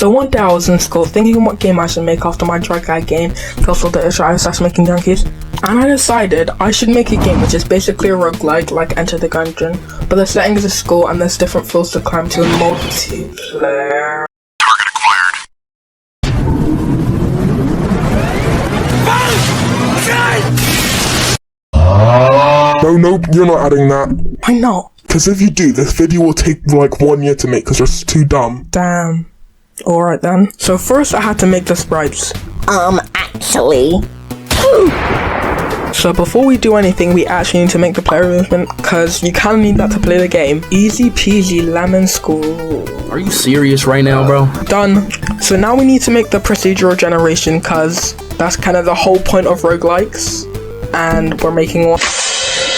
So one day I was in school thinking what game I should make after my drug guy game, Coleslaw the Making Junkies, and I decided I should make a game which is basically a roguelike, like Enter the Gungeon, but the setting is a school and there's different floors to climb to multiplayer. No, you're not adding that. Why not? Because if you do, this video will take like 1 year to make because you're too dumb. Damn. Alright then. So first I had to make the sprites. Actually. So before we do anything, we actually need to make the player movement, because you kind of need that to play the game. Easy peasy lemon squeeze. Are you serious right now, bro? Done. So now we need to make the procedural generation, because that's kind of the whole point of roguelikes. And we're making one.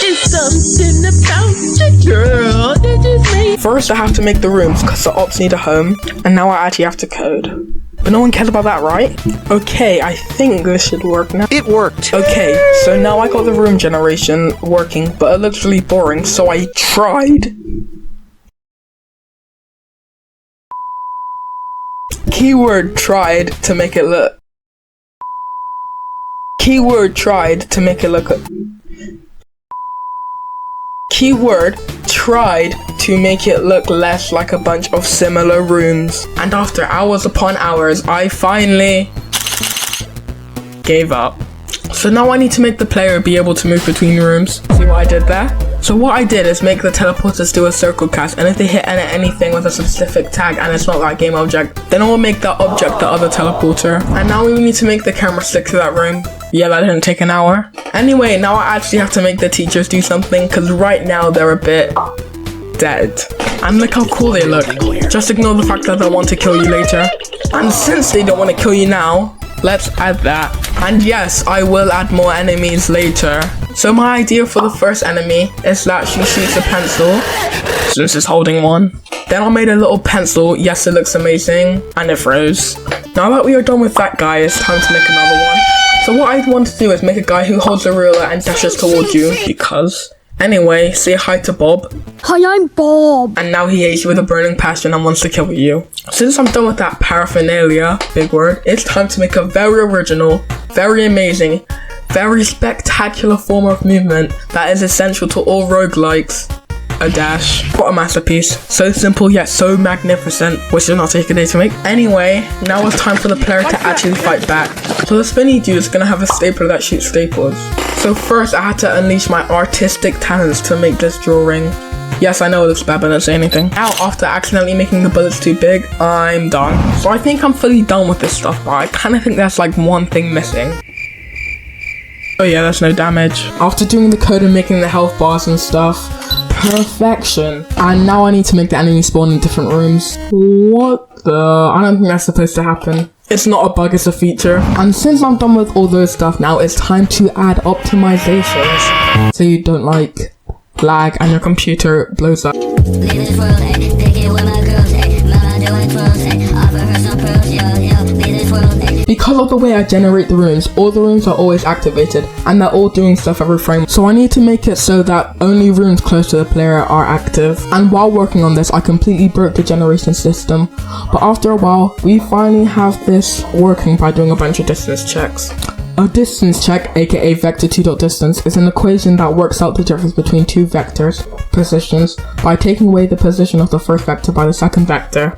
It's something about the girl that just made. First I have to make the rooms, because the ops need a home. And now I actually have to code. But no one cares about that, right? Okay, I think this should work now. It worked. Okay, so now I got the room generation working, but it looks really boring, so I tried. Keyword tried to make it look. Keyword tried to make it look. Keyword tried to make it look less like a bunch of similar rooms. And after hours upon hours, I finally gave up. So now I need to make the player be able to move between rooms. See what I did there? So what I did is make the teleporters do a circle cast, and if they hit anything with a specific tag and it's not that game object, then I will make that object the other teleporter. And now we need to make the camera stick to that room. Yeah, that didn't take an hour. Anyway, now I actually have to make the teachers do something, because right now they're a bit dead. And look how cool they look. Just ignore the fact that they want to kill you later. And since they don't want to kill you now, let's add that. And yes, I will add more enemies later. So my idea for the first enemy is that she shoots a pencil. So this is holding one. Then I made a little pencil. Yes, it looks amazing. And it froze. Now that we are done with that guy, it's time to make another one. So what I want to do is make a guy who holds a ruler and dashes towards you, because... Anyway, say hi to Bob. Hi, I'm Bob. And now he hates you with a burning passion and wants to kill you. Since I'm done with that paraphernalia, big word, it's time to make a very original, very amazing, very spectacular form of movement that is essential to all roguelikes. A dash. What a masterpiece. So simple yet so magnificent, which should not take a day to make. Anyway, now it's time for the player to actually fight back. So the spinny dude is gonna have a stapler that shoots staples. So first I had to unleash my artistic talents to make this drawing. Yes, I know it looks bad, but I don't say anything. Now, after accidentally making the bullets too big, I'm done. So I think I'm fully done with this stuff, but I kinda think there's like one thing missing. Oh yeah, there's no damage. After doing the code and making the health bars and stuff, perfection. And now I need to make the enemy spawn in different rooms. What the? I don't think that's supposed to happen. It's not a bug, it's a feature. And since I'm done with all those stuff now, it's time to add optimizations. So you don't like lag and your computer blows up. Because of the way I generate the rooms, all the rooms are always activated and they're all doing stuff every frame. So I need to make it so that only rooms close to the player are active. And while working on this, I completely broke the generation system. But after a while, we finally have this working by doing a bunch of distance checks. A distance check, aka vector2.distance, is an equation that works out the difference between two vectors' positions by taking away the position of the first vector by the second vector.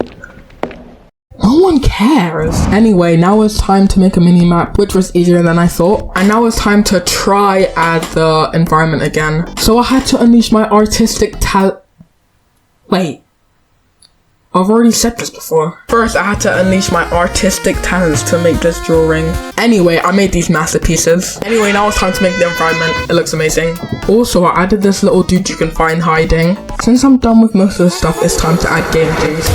No one cares. Anyway, now it's time to make a mini-map, which was easier than I thought. And now it's time to try add the environment again. So I had to unleash my artistic talent. Wait. I've already said this before. First, I had to unleash my artistic talents to make this drawing. Anyway, I made these masterpieces. Anyway, now it's time to make the environment. It looks amazing. Also, I added this little dude you can find hiding. Since I'm done with most of the stuff, it's time to add game things.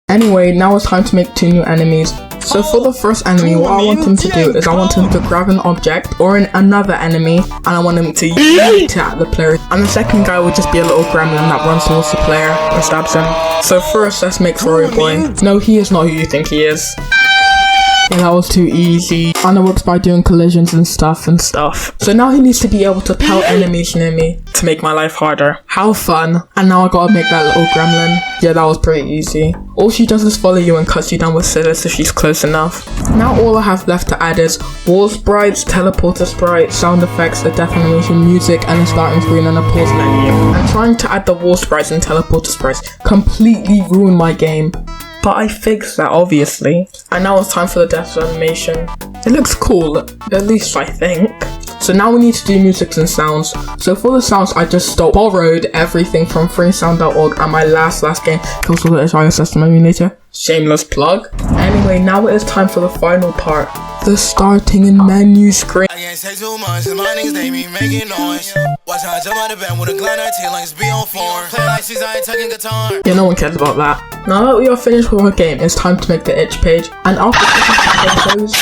Anyway, now it's time to make 2 new enemies. So for the first enemy, what I want him to do is I want him to grab an object or another enemy, and I want him to yeet it at the player. And the second guy would just be a little gremlin that runs towards the player and stabs him. So first, let's make Sorry Boy. No, he is not who you think he is. Yeah, that was too easy. And it works by doing collisions and stuff. So now he needs to be able to pelt enemies near me to make my life harder. How fun. And now I gotta make that little gremlin. Yeah, that was pretty easy. All she does is follow you and cuts you down with scissors if she's close enough. Now all I have left to add is wall sprites, teleporter sprites, sound effects, a death animation, music, and a starting screen and a pause menu. And trying to add the wall sprites and teleporter sprites completely ruined my game. But I fixed that, obviously. And now it's time for the death animation. It looks cool, at least I think. So now we need to do music and sounds. So for the sounds, I just borrowed everything from freesound.org and my last game, Coleslaw iOS System Emulator. Shameless plug. Anyway, now it is time for the final part. The starting and menu screen. I can't say too much, and my niggas, they be making noise. Watch how I jump out the bed with a Glen 19 like it's be on form. Play like she's I ain't tucking guitar. Yeah, no one cares about that. Now that we are finished with our game, it's time to make the itch page. And after photos,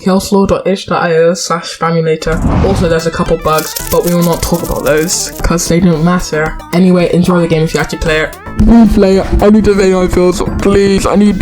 coleslaw.itch.io/spamulator. Also, there's a couple bugs, but we will not talk about those because they don't matter. Anyway, enjoy the game if you actually play it. Please play it. I need to pay my bills. Please, I need.